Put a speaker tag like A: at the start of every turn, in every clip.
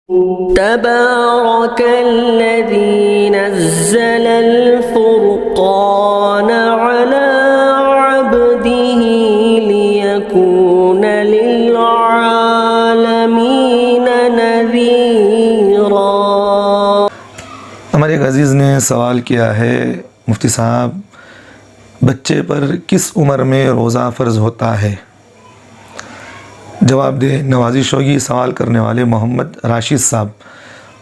A: تبارك الذي نزل الفرقان على عبده ليكون للعالمين نذيرا۔
B: ہمارے ایک عزیز نے سوال کیا ہے، مفتی صاحب بچے پر کس عمر میں روزہ فرض ہوتا ہے؟ جواب دے نوازش ہوگی سوال کرنے والے محمد راشد صاحب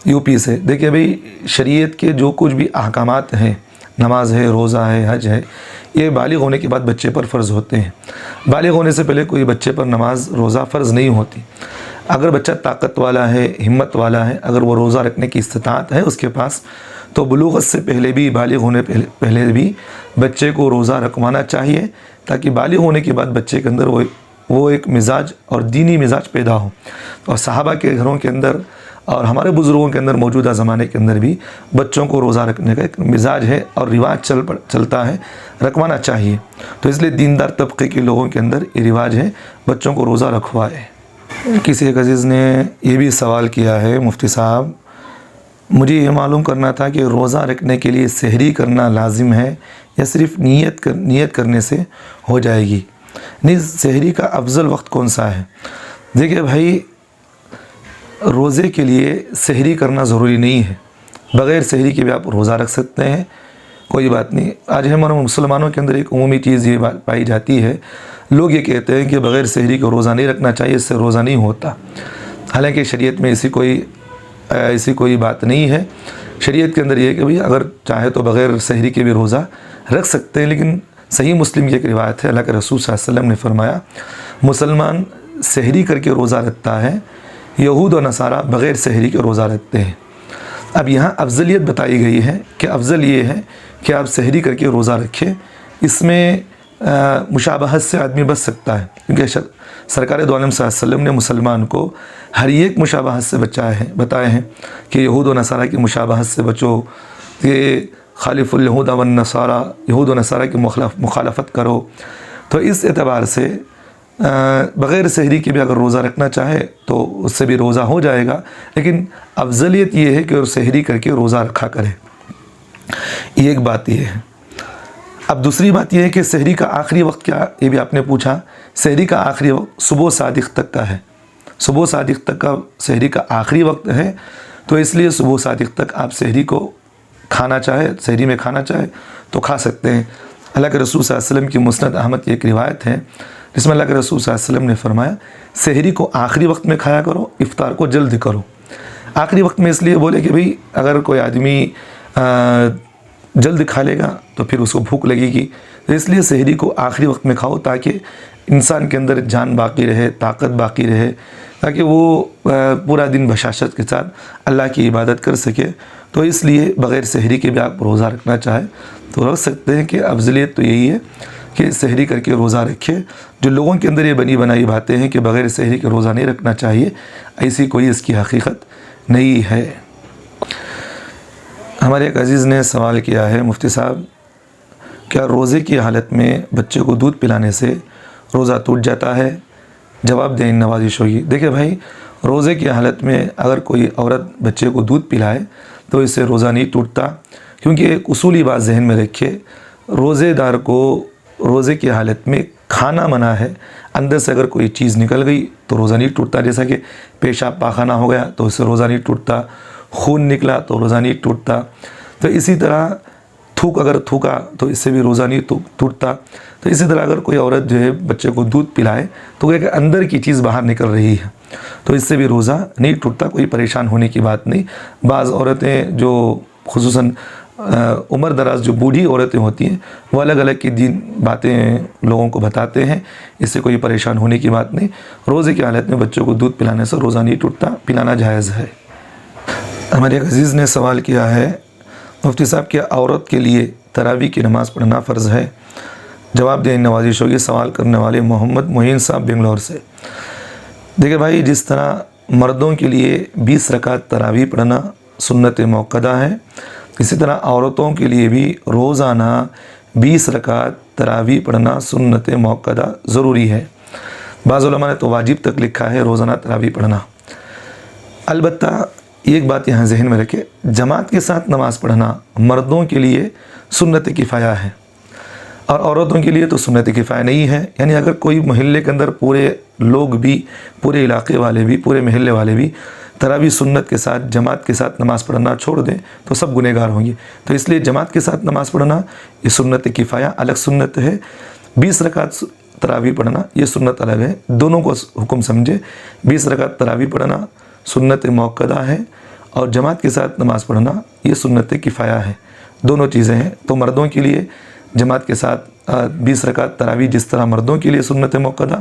B: یو پی سے۔ دیکھیے بھئی، شریعت کے جو کچھ بھی احکامات ہیں، نماز ہے، روزہ ہے، حج ہے، یہ بالغ ہونے کے بعد بچے پر فرض ہوتے ہیں۔ بالغ ہونے سے پہلے کوئی بچے پر نماز روزہ فرض نہیں ہوتی۔ اگر بچہ طاقت والا ہے، ہمت والا ہے، اگر وہ روزہ رکھنے کی استطاعت ہے اس کے پاس، تو بلوغت سے پہلے بھی، بالغ ہونے پہلے بھی بچے کو روزہ رکھوانا چاہیے، تاکہ بالغ ہونے کے بعد بچے کے اندر وہ ایک مزاج اور دینی مزاج پیدا ہو۔ اور صحابہ کے گھروں کے اندر اور ہمارے بزرگوں کے اندر موجودہ زمانے کے اندر بھی بچوں کو روزہ رکھنے کا ایک مزاج ہے اور رواج چلتا ہے، رکھوانا چاہیے۔ تو اس لیے دیندار طبقے کے لوگوں کے اندر یہ رواج ہے بچوں کو روزہ رکھوائے۔ کسی ایک عزیز نے یہ بھی سوال کیا ہے، مفتی صاحب مجھے یہ معلوم کرنا تھا کہ روزہ رکھنے کے لیے سحری کرنا لازم ہے یا صرف نیت کرنے سے ہو جائے گی؟ نہیں، سحری کا افضل وقت کون سا ہے؟ دیکھیں بھائی، روزے کے لیے سحری کرنا ضروری نہیں ہے، بغیر سحری کے بھی آپ روزہ رکھ سکتے ہیں، کوئی بات نہیں۔ آج ہمارے مسلمانوں کے اندر ایک عمومی چیز یہ پائی جاتی ہے، لوگ یہ کہتے ہیں کہ بغیر سحری کو روزہ نہیں رکھنا چاہیے، اس سے روزہ نہیں ہوتا۔ حالانکہ شریعت میں ایسی کوئی بات نہیں ہے۔ شریعت کے اندر یہ ہے کہ بھئی اگر چاہے تو بغیر سحری کے بھی روزہ رکھ سکتے ہیں، لیکن صحیح مسلم کی ایک روایت ہے، اللہ کے رسول صلی اللہ علیہ وسلم نے فرمایا مسلمان سحری کر کے روزہ رکھتا ہے، یہود و نصارہ بغیر سحری کے روزہ رکھتے ہیں۔ اب یہاں افضلیت بتائی گئی ہے کہ افضل یہ ہے کہ آپ سحری کر کے روزہ رکھیں، اس میں مشابہت سے آدمی بچ سکتا ہے، کیونکہ سرکار دو عالم صلی اللہ علیہ وسلم نے مسلمان کو ہر ایک مشابہت سے بتائے ہیں کہ یہود و نصارہ کی مشابہت سے بچو، کہ خالف الیہود والنصارہ، یہود و نصارہ کی مخالفت کرو۔ تو اس اعتبار سے بغیر سحری کے بھی اگر روزہ رکھنا چاہے تو اس سے بھی روزہ ہو جائے گا، لیکن افضلیت یہ ہے کہ سحری کر کے روزہ رکھا کرے۔ یہ ایک بات یہ ہے۔ اب دوسری بات یہ ہے کہ سحری کا آخری وقت کیا، یہ بھی آپ نے پوچھا۔ سحری کا آخری وقت صبح صادق تک کا ہے، صبح صادق تک کا سحری کا آخری وقت ہے، تو اس لیے صبح صادق تک آپ سحری کو سحری میں کھانا چاہے تو کھا سکتے ہیں۔ اللہ کے رسول صلی اللہ علیہ وسلم کی مسند احمد کی ایک روایت ہے جس میں اللہ کے رسول صلی اللہ علیہ وسلم نے فرمایا سحری کو آخری وقت میں کھایا کرو، افطار کو جلد کرو۔ آخری وقت میں اس لیے بولے کہ بھئی اگر کوئی آدمی جلد کھا لے گا تو پھر اس کو بھوک لگے گی، تو اس لیے سحری کو آخری وقت میں کھاؤ تاکہ انسان کے اندر جان باقی رہے، طاقت باقی رہے، تاکہ وہ پورا دن بشاشت کے ساتھ اللہ کی عبادت کر سکے۔ تو اس لیے بغیر سحری کے بھی آپ روزہ رکھنا چاہیں تو رکھ سکتے ہیں، کہ افضلیت تو یہی ہے کہ سحری کر کے روزہ رکھے۔ جو لوگوں کے اندر یہ بنی بنائی باتیں ہیں کہ بغیر سحری کے روزہ نہیں رکھنا چاہیے، ایسی کوئی اس کی حقیقت نہیں ہے۔ ہمارے ایک عزیز نے سوال کیا ہے، مفتی صاحب کیا روزے کی حالت میں بچے کو دودھ پلانے سے روزہ ٹوٹ جاتا ہے؟ جواب دیں نوازش ہوگی۔ دیکھیں بھائی، روزے کی حالت میں اگر کوئی عورت بچے کو دودھ پلائے تو اس سے روزہ نہیں ٹوٹتا، کیونکہ ایک اصولی بات ذہن میں رکھے، روزے دار کو روزے کی حالت میں کھانا منع ہے، اندر سے اگر کوئی چیز نکل گئی تو روزہ نہیں ٹوٹتا، جیسا کہ پیشاب پاخانہ ہو گیا تو اس سے روزہ نہیں ٹوٹتا، خون نکلا تو روزہ نہیں ٹوٹتا، تو اسی طرح اگر تھوکا تو اس سے بھی روزہ نہیں ٹوٹتا۔ تو اسی طرح اگر کوئی عورت جو ہے بچے کو دودھ پلائے تو کہ اندر کی چیز باہر نکل رہی ہے تو اس سے بھی روزہ نہیں ٹوٹتا، کوئی پریشان ہونے کی بات نہیں۔ بعض عورتیں جو خصوصاً عمر دراز جو بوڑھی عورتیں ہوتی ہیں وہ الگ الگ کی باتیں لوگوں کو بتاتے ہیں، اس سے کوئی پریشان ہونے کی بات نہیں۔ روزے کی حالت میں بچوں کو دودھ پلانے سے روزہ نہیں ٹوٹتا، پلانا جائز ہے۔ ہمارے ایک عزیز نے سوال کیا ہے، مفتی صاحب کیا عورت کے لیے تراویح کی نماز پڑھنا فرض ہے؟ جواب دیں نوازش ہوگی سوال کرنے والے محمد معین صاحب بنگلور سے۔ دیکھیں بھائی، جس طرح مردوں کے لیے 20 رکعت تراویح پڑھنا سنت موقدہ ہے، اسی طرح عورتوں کے لیے بھی روزانہ 20 رکعت تراویح پڑھنا سنت موقدہ ضروری ہے۔ بعض علماء نے تو واجب تک لکھا ہے روزانہ تراویح پڑھنا۔ البتہ ایک بات یہاں ذہن میں رکھے، جماعت کے ساتھ نماز پڑھنا مردوں کے لیے سنت کفایہ ہے اور عورتوں کے لیے تو سنت کفایہ نہیں ہے. یعنی اگر کوئی محلے کے اندر پورے لوگ بھی، پورے علاقے والے بھی، پورے محلے والے بھی تراویح سنت کے ساتھ جماعت کے ساتھ نماز پڑھنا چھوڑ دیں تو سب گنہگار ہوں گے. تو اس لیے جماعت کے ساتھ نماز پڑھنا یہ سنت کفایہ الگ سنت ہے. 20 رکعت تراویح پڑھنا یہ سنت الگ ہے. دونوں کو حکم سمجھے. 20 رکعت تراویح پڑھنا سنت موقدہ ہے اور جماعت کے ساتھ نماز پڑھنا یہ سنت کفایہ ہے. دونوں چیزیں ہیں. تو مردوں کے لیے جماعت کے ساتھ 20 رکعت تراویح جس طرح مردوں کے لیے سنت موقدہ،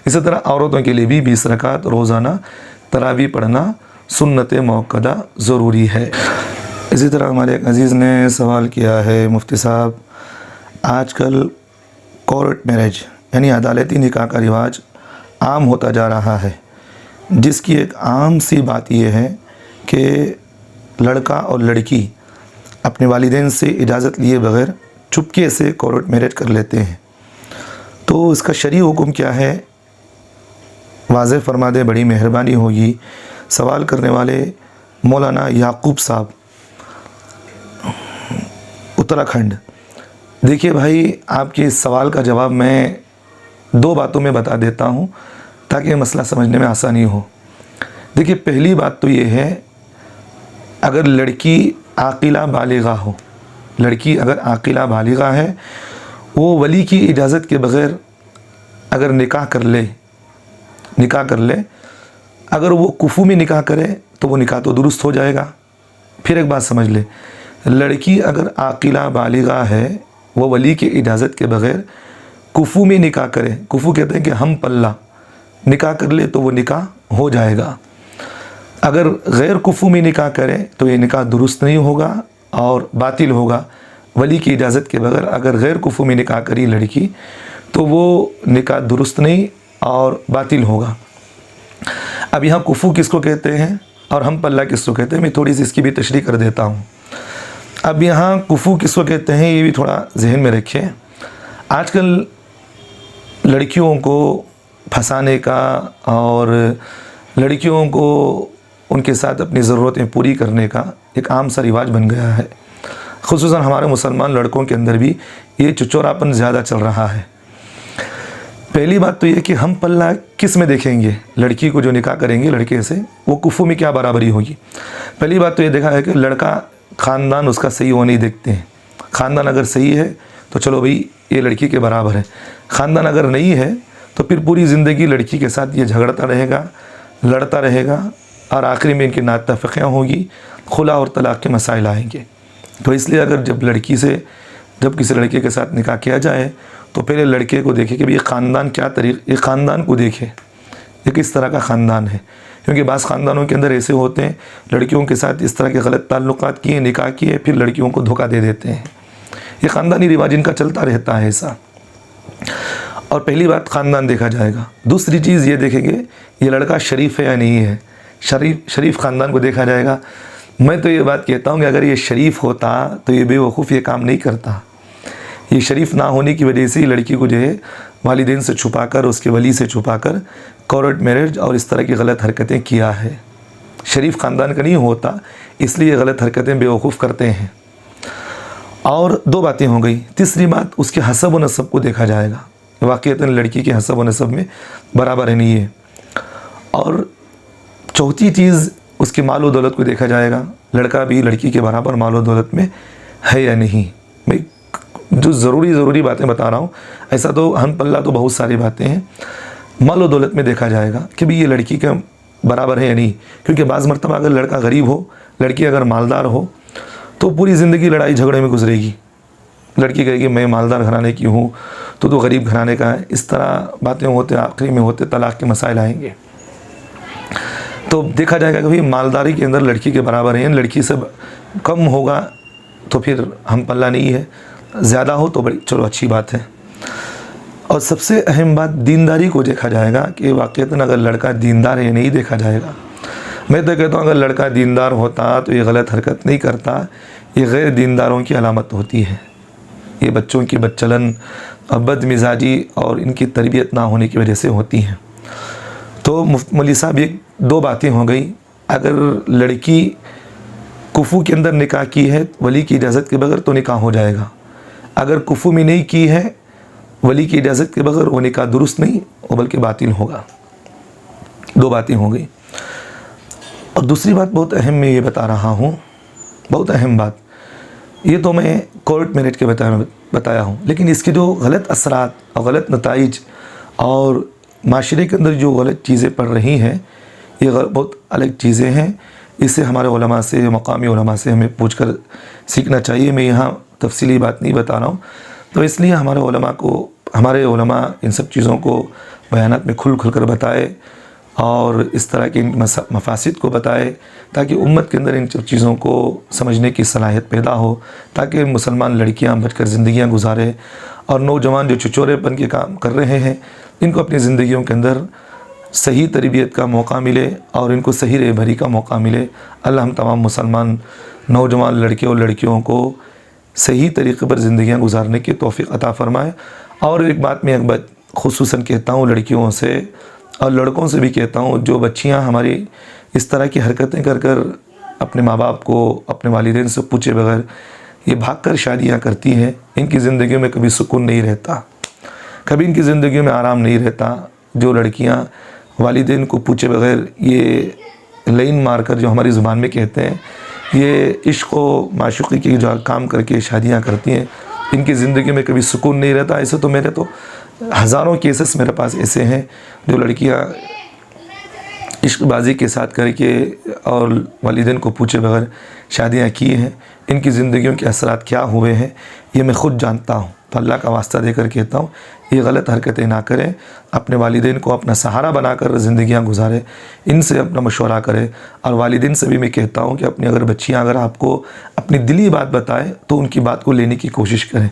B: اسی طرح عورتوں کے لیے بھی 20 رکعت روزانہ تراویح پڑھنا سنت موقدہ ضروری ہے. اسی طرح ہمارے ایک عزیز نے سوال کیا ہے، مفتی صاحب آج کل کورٹ میرج یعنی عدالتی نکاح کا رواج عام ہوتا جا رہا ہے، جس کی ایک عام سی بات یہ ہے کہ لڑکا اور لڑکی اپنے والدین سے اجازت لیے بغیر چپکے سے کورٹ میرج کر لیتے ہیں. تو اس کا شرعی حکم کیا ہے؟ واضح فرما دے، بڑی مہربانی ہوگی. سوال کرنے والے مولانا یعقوب صاحب، اتراکھنڈ. دیکھیے بھائی، آپ کے اس سوال کا جواب میں 2 باتوں میں بتا دیتا ہوں تاکہ مسئلہ سمجھنے میں آسانی ہو. دیکھیے، پہلی بات تو یہ ہے، اگر لڑکی عاقلہ بالغہ ہو، لڑکی اگر عاقلہ بالغہ ہے، وہ ولی کی اجازت کے بغیر اگر نکاح کر لے، اگر وہ کفو میں نکاح کرے تو وہ نکاح تو درست ہو جائے گا. پھر ایک بات سمجھ لے، لڑکی اگر عاقلہ بالغہ ہے، وہ ولی کی اجازت کے بغیر کفو میں نکاح کرے، کفو کہتے ہیں کہ ہم پلہ نکاح کر لے تو وہ نکاح ہو جائے گا. اگر غیر کفو میں نکاح کرے تو یہ نکاح درست نہیں ہوگا اور باطل ہوگا. ولی کی اجازت کے بغیر اگر غیر کفو میں نکاح کری لڑکی تو وہ نکاح درست نہیں اور باطل ہوگا. اب یہاں کفو کس کو کہتے ہیں اور ہم پلہ کس کو کہتے ہیں، میں تھوڑی سی اس کی بھی تشریح کر دیتا ہوں. اب یہاں کفو کس کو کہتے ہیں یہ بھی تھوڑا ذہن میں رکھیں. آج کل لڑکیوں کو پھنسانے کا اور لڑکیوں کو ان کے ساتھ اپنی ضرورتیں پوری کرنے کا ایک عام سا رواج بن گیا ہے. خصوصاً ہمارے مسلمان لڑکوں کے اندر بھی یہ چچوراپن زیادہ چل رہا ہے. پہلی بات تو یہ کہ ہم پلہ کس میں دیکھیں گے، لڑکی کو جو نکاح کریں گے لڑکے سے، وہ کفو میں کیا برابری ہوگی. پہلی بات تو یہ دیکھا ہے کہ لڑکا خاندان اس کا صحیح ہونے ہی دیکھتے ہیں. خاندان اگر صحیح ہے تو چلو بھئی یہ لڑکی کے برابر ہے. خاندان اگر نہیں ہے تو پھر پوری زندگی لڑکی کے ساتھ یہ جھگڑتا رہے گا، لڑتا رہے گا اور آخری میں ان کی ناتفقیاں ہوگی، خلا اور طلاق کے مسائل آئیں گے. تو اس لیے اگر جب کسی لڑکے کے ساتھ نکاح کیا جائے تو پہلے لڑکے کو دیکھے کہ یہ خاندان کیا یہ خاندان کو دیکھے یہ کس طرح کا خاندان ہے. کیونکہ بعض خاندانوں کے اندر ایسے ہوتے ہیں لڑکیوں کے ساتھ اس طرح کے غلط تعلقات کیے، نکاح کیے، پھر لڑکیوں کو دھوکہ دے دیتے ہیں. یہ خاندانی رواج ان کا چلتا رہتا ہے ایسا. اور پہلی بات خاندان دیکھا جائے گا. دوسری چیز یہ دیکھیں گے یہ لڑکا شریف ہے یا نہیں ہے. شریف خاندان کو دیکھا جائے گا. میں تو یہ بات کہتا ہوں کہ اگر یہ شریف ہوتا تو یہ بے وقوف یہ کام نہیں کرتا. یہ شریف نہ ہونے کی وجہ سے لڑکی کو جو ہے والدین سے چھپا کر، اس کے ولی سے چھپا کر کورٹ میرج اور اس طرح کی غلط حرکتیں کیا ہے. شریف خاندان کا نہیں ہوتا، اس لیے یہ غلط حرکتیں بے وقوف کرتے ہیں. اور 2 باتیں ہو گئی. تیسری بات اس کے حسب و نسب کو دیکھا جائے گا. واقعتاً لڑکی کے حسب و نسب میں برابر نہیں ہے. اور چوتھی چیز اس کے مال و دولت کو دیکھا جائے گا. لڑکا بھی لڑکی کے برابر مال و دولت میں ہے یا نہیں. میں جو ضروری باتیں بتا رہا ہوں، ایسا تو ہم پلہ تو بہت ساری باتیں ہیں. مال و دولت میں دیکھا جائے گا کہ بھی یہ لڑکی کے برابر ہے یا نہیں. کیونکہ بعض مرتبہ اگر لڑکا غریب ہو، لڑکی اگر مالدار ہو تو پوری زندگی لڑائی جھگڑے میں گزرے گی. لڑکی کہے گی میں مالدار گھرانے کی ہوں تو غریب گھرانے کا ہے. اس طرح باتیں ہوتے آخری میں ہوتے طلاق کے مسائل آئیں گے. تو دیکھا جائے گا کہ مالداری کے اندر لڑکی کے برابر ہیں. لڑکی سے کم ہوگا تو پھر ہم پلہ نہیں ہے، زیادہ ہو تو بڑی چلو اچھی بات ہے. اور سب سے اہم بات دینداری کو دیکھا جائے گا کہ واقعتاً اگر لڑکا دیندار ہے یا نہیں دیکھا جائے گا. میں تو کہتا ہوں اگر لڑکا دیندار ہوتا تو یہ غلط حرکت نہیں کرتا. یہ غیر دینداروں کی علامت ہوتی ہے. یہ بچوں کی بدچلن اور بد مزاجی اور ان کی تربیت نہ ہونے کی وجہ سے ہوتی ہیں. تو مولوی صاحب یہ 2 باتیں ہو گئی. اگر لڑکی کفو کے اندر نکاح کی ہے ولی کی اجازت کے بغیر تو نکاح ہو جائے گا، اگر کفو میں نہیں کی ہے ولی کی اجازت کے بغیر وہ نکاح درست نہیں وہ بلکہ باطل ہوگا۔ دو باتیں ہو گئی۔ اور دوسری بات بہت اہم میں یہ بتا رہا ہوں، بہت اہم بات، یہ تو میں کورٹ میرج کے بتایا ہوں، لیکن اس کے جو غلط اثرات اور غلط نتائج اور معاشرے کے اندر جو غلط چیزیں پڑ رہی ہیں یہ بہت الگ چیزیں ہیں۔ اس سے ہمارے علماء سے، مقامی علماء سے ہمیں پوچھ کر سیکھنا چاہیے۔ میں یہاں تفصیلی بات نہیں بتا رہا ہوں، تو اس لیے ہمارے علماء ان سب چیزوں کو بیانات میں کھل کر بتائے اور اس طرح کے مفاسد کو بتائے تاکہ امت کے اندر ان چیزوں کو سمجھنے کی صلاحیت پیدا ہو، تاکہ مسلمان لڑکیاں بچ کر زندگیاں گزارے اور نوجوان جو چچورے پن کے کام کر رہے ہیں ان کو اپنی زندگیوں کے اندر صحیح تربیت کا موقع ملے اور ان کو صحیح رہبری کا موقع ملے۔ اللہ ہم تمام مسلمان نوجوان لڑکے اور لڑکیوں کو صحیح طریقے پر زندگیاں گزارنے کی توفیق عطا فرمائے۔ اور ایک بات میں خصوصاً کہتا ہوں لڑکیوں سے اور لڑکوں سے بھی کہتا ہوں، جو بچیاں ہماری اس طرح کی حرکتیں کر اپنے ماں باپ کو، اپنے والدین سے پوچھے بغیر یہ بھاگ کر شادیاں کرتی ہیں، ان کی زندگیوں میں کبھی سکون نہیں رہتا، کبھی ان کی زندگیوں میں آرام نہیں رہتا۔ جو لڑکیاں والدین کو پوچھے بغیر یہ لائن مار کر، جو ہماری زبان میں کہتے ہیں، یہ عشق و معشوقی کے جو کام کر کے شادیاں کرتی ہیں، ان کی زندگی میں کبھی سکون نہیں رہتا۔ ایسے تو میرے تو ہزاروں کیسز میرے پاس ایسے ہیں جو لڑکیاں عشق بازی کے ساتھ کر کے اور والدین کو پوچھے بغیر شادیاں کی ہیں، ان کی زندگیوں کے اثرات کیا ہوئے ہیں یہ میں خود جانتا ہوں۔ تو اللہ کا واسطہ دے کر کہتا ہوں یہ غلط حرکتیں نہ کریں، اپنے والدین کو اپنا سہارا بنا کر زندگیاں گزارے، ان سے اپنا مشورہ کرے۔ اور والدین سے بھی میں کہتا ہوں کہ اپنی بچیاں اگر آپ کو اپنی دلی بات بتائے تو ان کی بات کو لینے کی کوشش کریں،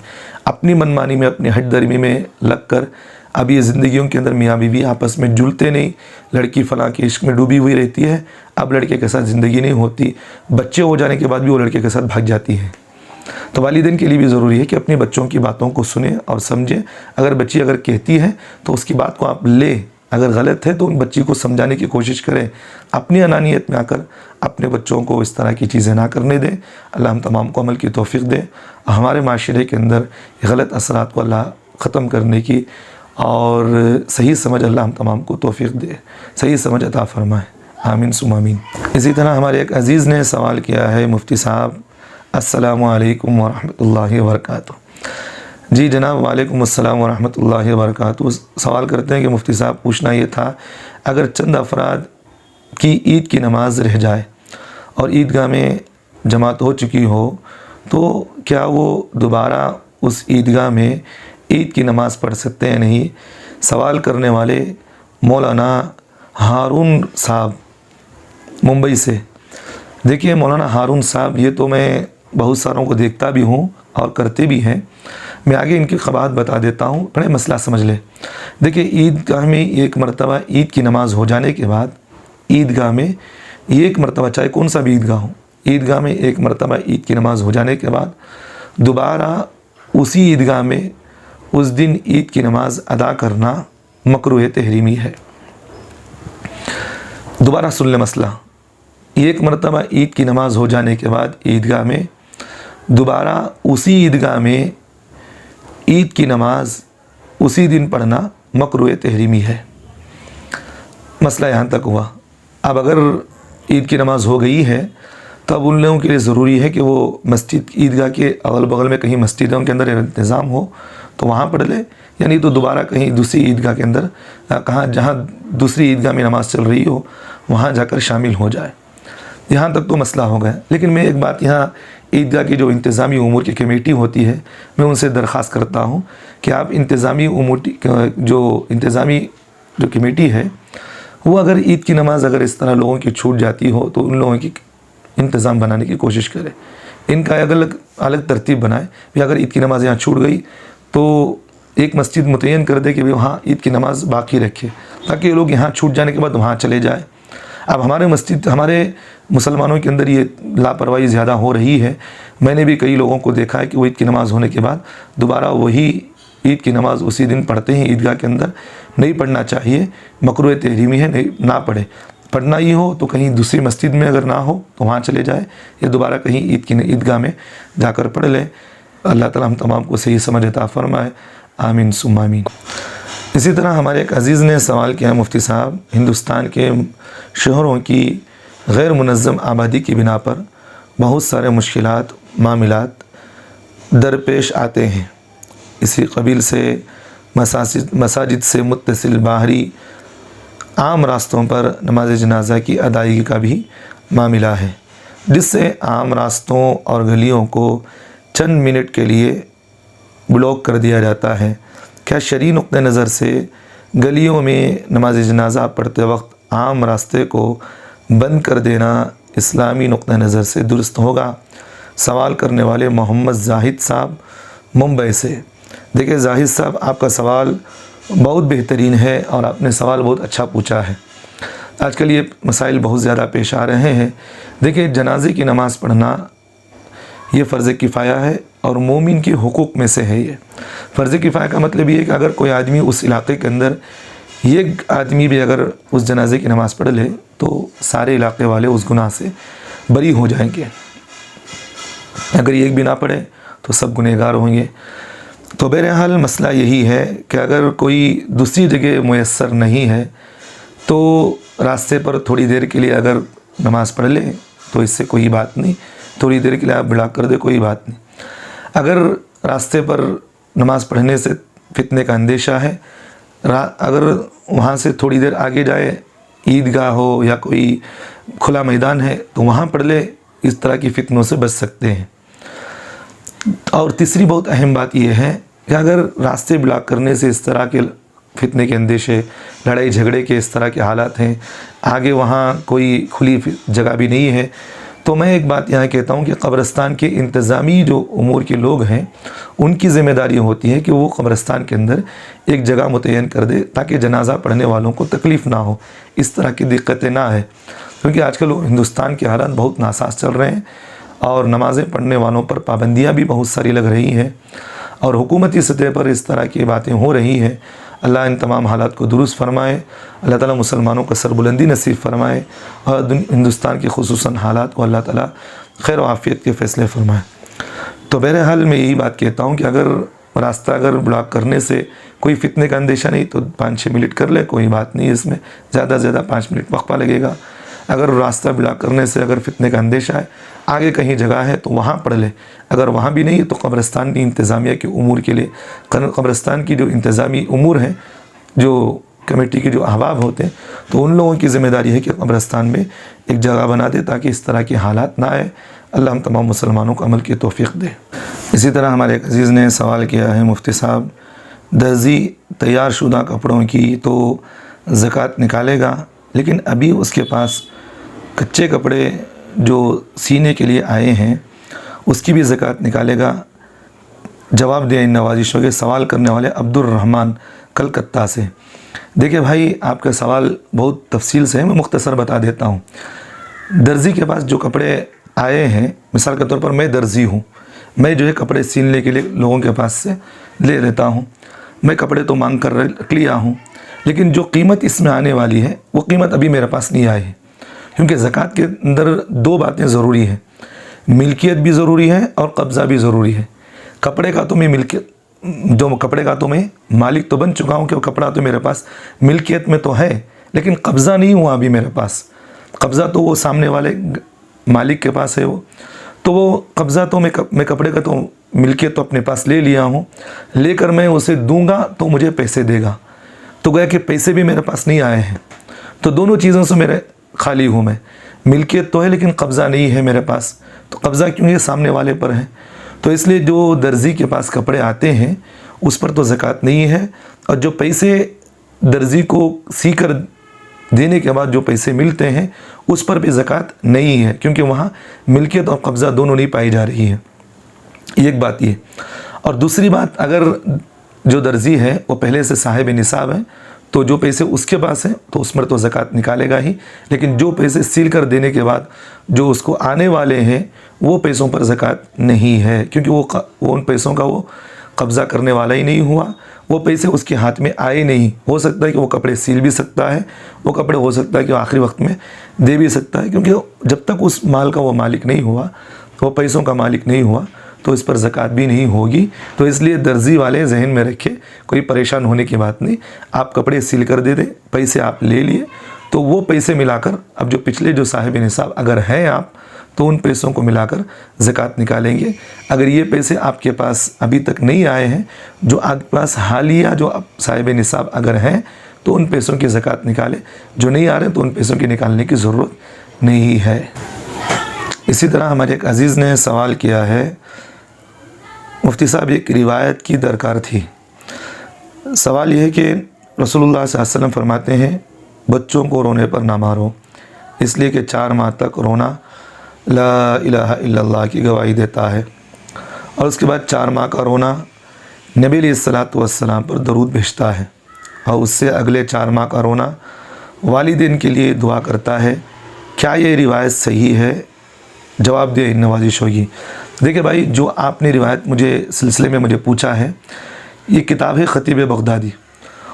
B: اپنی منمانی میں، اپنی ہٹ درمی میں لگ کر اب یہ زندگیوں کے اندر میاں بیوی آپس میں جلتے نہیں، لڑکی فلاں کے عشق میں ڈوبی ہوئی رہتی ہے، اب لڑکے کے ساتھ زندگی نہیں ہوتی، بچے ہو جانے کے بعد بھی وہ لڑکے کے ساتھ بھاگ جاتی ہے۔ تو والدین کے لیے بھی ضروری ہے کہ اپنے بچوں کی باتوں کو سنیں اور سمجھیں۔ بچی اگر کہتی ہے تو اس کی بات کو آپ لیں، اگر غلط ہے تو ان بچی کو سمجھانے کی کوشش کریں، اپنی انانیت میں آ کر اپنے بچوں کو اس طرح کی چیزیں نہ کرنے دیں۔ اللہ ہم تمام کو عمل کی توفیق دے، ہمارے معاشرے کے اندر غلط اثرات کو اللہ ختم کرنے کی اور صحیح سمجھ اللہ ہم تمام کو توفیق دے، صحیح سمجھ عطا فرمائے، آمین ثم آمین۔ اسی طرح ہمارے ایک عزیز نے سوال کیا ہے، مفتی صاحب السلام علیکم ورحمۃ اللہ وبرکاتہ۔ جی جناب، وعلیکم السلام ورحمۃ اللہ وبرکاتہ۔ سوال کرتے ہیں کہ مفتی صاحب پوچھنا یہ تھا، اگر چند افراد کی عید کی نماز رہ جائے اور عیدگاہ میں جماعت ہو چکی ہو تو کیا وہ دوبارہ اس عیدگاہ میں عید کی نماز پڑھ سکتے ہیں؟ نہیں۔ سوال کرنے والے مولانا ہارون صاحب ممبئی سے۔ دیکھیے مولانا ہارون صاحب، یہ تو میں بہت ساروں کو دیکھتا بھی ہوں اور کرتے بھی ہیں، میں آگے ان کی قباحت بتا دیتا ہوں، بڑے مسئلہ سمجھ لیں۔ دیکھیے عیدگاہ میں ایک مرتبہ عید کی نماز ہو جانے کے بعد، عیدگاہ میں ایک مرتبہ، چاہے کون سا بھی عیدگاہ ہو، عیدگاہ میں ایک مرتبہ عید کی نماز ہو جانے کے بعد دوبارہ اسی عیدگاہ میں اس دن عید کی نماز ادا کرنا مکروہ تحریمی ہے۔ دوبارہ سن لیں مسئلہ، ایک مرتبہ عید کی نماز ہو جانے کے بعد عیدگاہ میں دوبارہ اسی عیدگاہ میں عید کی نماز اسی دن پڑھنا مکروہ تحریمی ہے۔ مسئلہ یہاں تک ہوا۔ اب اگر عید کی نماز ہو گئی ہے تو اب ان لوگوں کے لیے ضروری ہے کہ وہ مسجد عیدگاہ کے اغل بغل میں کہیں مسجدوں کے اندر انتظام ہو تو وہاں پڑھ لے، یعنی تو دوبارہ کہیں دوسری عیدگاہ کے اندر جہاں دوسری عیدگاہ میں نماز چل رہی ہو وہاں جا کر شامل ہو جائے۔ یہاں تک تو مسئلہ ہو گیا۔ لیکن میں ایک بات یہاں عیدگاہ کی جو انتظامی امور کی کمیٹی ہوتی ہے میں ان سے درخواست کرتا ہوں کہ آپ انتظامی جو کمیٹی ہے وہ اگر عید کی نماز اگر اس طرح لوگوں کی چھوٹ جاتی ہو تو ان لوگوں کی انتظام بنانے کی کوشش کرے، ان کا الگ ترتیب بنائے کہ اگر عید کی نماز یہاں چھوٹ گئی تو ایک مسجد متعین کر دے کہ وہاں عید کی نماز باقی رکھے تاکہ یہ لوگ یہاں چھوٹ جانے کے بعد وہاں چلے جائیں۔ اب ہمارے مسلمانوں کے اندر یہ لاپرواہی زیادہ ہو رہی ہے۔ میں نے بھی کئی لوگوں کو دیکھا ہے کہ وہ عید کی نماز ہونے کے بعد دوبارہ وہی عید کی نماز اسی دن پڑھتے ہیں عیدگاہ کے اندر۔ نہیں پڑھنا چاہیے، مکروہ تحریمی ہے، نہ پڑھے۔ پڑھنا ہی ہو تو کہیں دوسری مسجد میں اگر نہ ہو تو وہاں چلے جائے، یا دوبارہ کہیں عید کی عیدگاہ میں جا کر پڑھ لیں۔ اللہ تعالیٰ ہم تمام کو صحیح سمجھ عطا فرمائے، آمین ثم آمین۔ اسی طرح ہمارے ایک عزیز نے سوال کیا، مفتی صاحب، ہندوستان کے شہروں کی غیر منظم آبادی کی بنا پر بہت سارے مشکلات معاملات درپیش آتے ہیں، اسی قبیل سے مساجد سے متصل باہری عام راستوں پر نماز جنازہ کی ادائیگی کا بھی معاملہ ہے، جس سے عام راستوں اور گلیوں کو چند منٹ کے لیے بلاک کر دیا جاتا ہے۔ کیا شرعی نقطہ نظر سے گلیوں میں نماز جنازہ پڑھتے وقت عام راستے کو بند کر دینا اسلامی نقطہ نظر سے درست ہوگا؟ سوال کرنے والے محمد زاہد صاحب ممبئی سے۔ دیکھیں زاہد صاحب، آپ کا سوال بہت بہترین ہے اور آپ نے سوال بہت اچھا پوچھا ہے۔ آج کل یہ مسائل بہت زیادہ پیش آ رہے ہیں۔ دیکھیں جنازے کی نماز پڑھنا یہ فرض کفایہ ہے اور مومن کے حقوق میں سے ہے۔ یہ فرض کفایہ کا مطلب یہ ہے کہ اگر کوئی آدمی اس علاقے کے اندر ایک آدمی بھی اگر اس جنازے کی نماز پڑھ لے تو سارے علاقے والے اس گناہ سے بری ہو جائیں گے، اگر ایک بھی نہ پڑھے تو سب گنہگار ہوں گے۔ تو بہرحال مسئلہ یہی ہے کہ اگر کوئی دوسری جگہ میسر نہیں ہے تو راستے پر تھوڑی دیر کے لیے اگر نماز پڑھ لے تو اس سے کوئی بات نہیں، تھوڑی دیر کے لیے آپ بلاک کر دے کوئی بات نہیں۔ اگر راستے پر نماز پڑھنے سے فتنے کا اندیشہ ہے، اگر وہاں سے تھوڑی دیر آگے جائے، عیدگاہ ہو یا کوئی کھلا میدان ہے تو وہاں پڑھ لے، اس طرح کی فتنوں سے بچ سکتے ہیں۔ اور تیسری بہت اہم بات یہ ہے کہ اگر راستے بلاک کرنے سے اس طرح کے فتنے کے اندیشے، لڑائی جھگڑے کے اس طرح کے حالات ہیں، آگے وہاں کوئی کھلی جگہ بھی نہیں ہے، تو میں ایک بات یہاں کہتا ہوں کہ قبرستان کے انتظامی جو امور کے لوگ ہیں ان کی ذمہ داری ہوتی ہے کہ وہ قبرستان کے اندر ایک جگہ متعین کر دے تاکہ جنازہ پڑھنے والوں کو تکلیف نہ ہو، اس طرح کی دقتیں نہ ہے، کیونکہ آج کل ہندوستان کے حالات بہت ناساز چل رہے ہیں اور نمازیں پڑھنے والوں پر پابندیاں بھی بہت ساری لگ رہی ہیں اور حکومتی سطح پر اس طرح کی باتیں ہو رہی ہیں۔ اللہ ان تمام حالات کو درست فرمائے، اللہ تعالیٰ مسلمانوں کو سربلندی نصیب فرمائے اور ہندوستان کے خصوصاً حالات کو اللہ تعالیٰ خیر و عافیت کے فیصلے فرمائے۔ تو بہرحال میں یہی بات کہتا ہوں کہ اگر راستہ اگر بلاک کرنے سے کوئی فتنے کا اندیشہ نہیں تو 5-6 منٹ کر لے، کوئی بات نہیں، اس میں زیادہ سے زیادہ 5 منٹ وقفہ لگے گا۔ اگر راستہ بلاک کرنے سے اگر فتنے کا اندیشہ ہے، آگے کہیں جگہ ہے تو وہاں پڑھ لے، اگر وہاں بھی نہیں تو قبرستان کی انتظامیہ کے امور کے لیے، قبرستان کی جو انتظامی امور ہیں، جو کمیٹی کے جو احباب ہوتے ہیں، تو ان لوگوں کی ذمہ داری ہے کہ قبرستان میں ایک جگہ بنا دے تاکہ اس طرح کے حالات نہ آئے۔ اللہ ہم تمام مسلمانوں کو عمل کی توفیق دے۔ اسی طرح ہمارے ایک عزیز نے سوال کیا ہے، مفتی صاحب، درزی تیار شدہ کپڑوں کی تو زکوٰۃ نکالے گا، لیکن ابھی اس کے پاس کچے کپڑے جو سینے کے لیے آئے ہیں اس کی بھی زکوٰۃ نکالے گا؟ جواب دیں ان نوازشوں کے۔ سوال کرنے والے عبد الرحمن کلکتہ سے۔ دیکھیں بھائی، آپ کا سوال بہت تفصیل سے ہے، میں مختصر بتا دیتا ہوں۔ درزی کے پاس جو کپڑے آئے ہیں، مثال کے طور پر میں درزی ہوں، میں جو ہے کپڑے سینے کے لیے لوگوں کے پاس سے لے لیتا ہوں، میں کپڑے تو مانگ کر رکھ لیا ہوں، لیکن جو قیمت اس میں آنے والی ہے وہ قیمت ابھی میرے پاس نہیں آئی ہے، کیونکہ زکوٰۃ کے اندر 2 باتیں ضروری ہیں، ملکیت بھی ضروری ہے اور قبضہ بھی ضروری ہے۔ کپڑے کا تو میں کپڑے کا تو میں مالک تو بن چکا ہوں کہ وہ کپڑا تو میرے پاس ملکیت میں تو ہے، لیکن قبضہ نہیں ہوا ابھی میرے پاس۔ قبضہ تو وہ سامنے والے مالک کے پاس ہے، وہ تو وہ قبضہ تو میں کپڑے کا تو ملکیت تو اپنے پاس لے لیا ہوں، لے کر میں اسے دوں گا تو مجھے پیسے دے گا، تو گویا کہ پیسے بھی میرے پاس نہیں آئے ہیں، تو دونوں چیزوں سے میرے خالی ہوں میں، ملکیت تو ہے لیکن قبضہ نہیں ہے میرے پاس، تو قبضہ کیوں یہ سامنے والے پر ہے، تو اس لیے جو درزی کے پاس کپڑے آتے ہیں اس پر تو زکوٰۃ نہیں ہے، اور جو پیسے درزی کو سی کر دینے کے بعد جو پیسے ملتے ہیں اس پر بھی زکوٰۃ نہیں ہے، کیونکہ وہاں ملکیت اور قبضہ دونوں نہیں پائی جا رہی ہے۔ ایک بات یہ، اور دوسری بات، اگر جو درزی ہے وہ پہلے سے صاحب نصاب ہے تو جو پیسے اس کے پاس ہیں تو اس پر تو زکوٰۃ نکالے گا ہی، لیکن جو پیسے سیل کر دینے کے بعد جو اس کو آنے والے ہیں وہ پیسوں پر زکوٰۃ نہیں ہے، کیونکہ وہ ان پیسوں کا وہ قبضہ کرنے والا ہی نہیں ہوا، وہ پیسے اس کے ہاتھ میں آئے نہیں، ہو سکتا ہے کہ وہ کپڑے سیل بھی سکتا ہے، وہ کپڑے ہو سکتا ہے کہ وہ آخری وقت میں دے بھی سکتا ہے، کیونکہ جب تک اس مال کا وہ مالک نہیں ہوا، وہ پیسوں کا مالک نہیں ہوا، تو اس پر زکوٰۃ بھی نہیں ہوگی۔ تو اس لیے درزی والے ذہن میں رکھے، کوئی پریشان ہونے کی بات نہیں، آپ کپڑے سیل کر دے دیں، پیسے آپ لے لیے، تو وہ پیسے ملا کر اب جو پچھلے جو صاحب نصاب اگر ہیں آپ، تو ان پیسوں کو ملا کر زکوٰۃ نکالیں گے۔ اگر یہ پیسے آپ کے پاس ابھی تک نہیں آئے ہیں، جو آپ کے پاس حالیہ جو صاحب نصاب اگر ہیں، تو ان پیسوں کی زکوٰۃ نکالیں، جو نہیں آ رہے تو ان پیسوں کی نکالنے کی ضرورت نہیں ہے۔ اسی طرح ہمارے ایک عزیز نے سوال کیا ہے، مفتی صاحب ایک روایت کی درکار تھی۔ سوال یہ ہے کہ رسول اللہ صلی اللہ علیہ وسلم فرماتے ہیں بچوں کو رونے پر نہ مارو، اس لیے کہ 4 ماہ تک رونا لا الہ الا اللہ کی گواہی دیتا ہے، اور اس کے بعد 4 ماہ کا رونا نبی علیہ الصلوۃ والسلام پر درود بھیجتا ہے، اور اس سے اگلے 4 ماہ کا رونا والدین کے لیے دعا کرتا ہے۔ کیا یہ روایت صحیح ہے؟ جواب دے نوازش ہوگی۔ دیکھیں بھائی، جو آپ نے روایت مجھے سلسلے میں مجھے پوچھا ہے، یہ کتاب ہے خطیب بغدادی،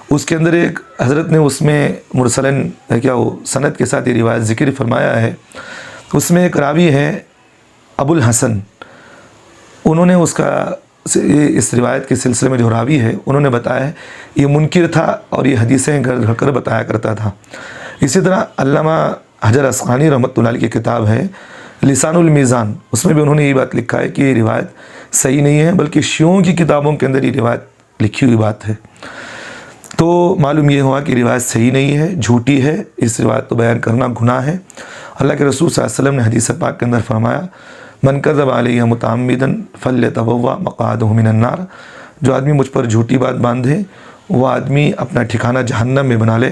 B: اس کے اندر ایک حضرت نے اس میں مرسلاً سند کے ساتھ یہ روایت ذکر فرمایا ہے۔ اس میں ایک راوی ہے ابو الحسن، انہوں نے اس روایت کے سلسلے میں جو راوی ہے انہوں نے بتایا ہے یہ منکر تھا اور یہ حدیثیں گھڑ کر بتایا کرتا تھا۔ اسی طرح علامہ حجر اسقلانی رحمۃ اللہ علیہ کی کتاب ہے لسان المیزان، اس میں بھی انہوں نے یہ بات لکھا ہے کہ یہ روایت صحیح نہیں ہے، بلکہ شیعوں کی کتابوں کے اندر یہ روایت لکھی ہوئی بات ہے۔ تو معلوم یہ ہوا کہ روایت صحیح نہیں ہے، جھوٹی ہے، اس روایت کو بیان کرنا گناہ ہے۔ اللہ کے رسول صلی اللہ علیہ وسلم نے حدیث پاک کے اندر فرمایا من کذب علیہ متعمدا فلیتبوأ مقعدہ من النار، جو آدمی مجھ پر جھوٹی بات باندھے وہ آدمی اپنا ٹھکانہ جہنم میں بنا لے۔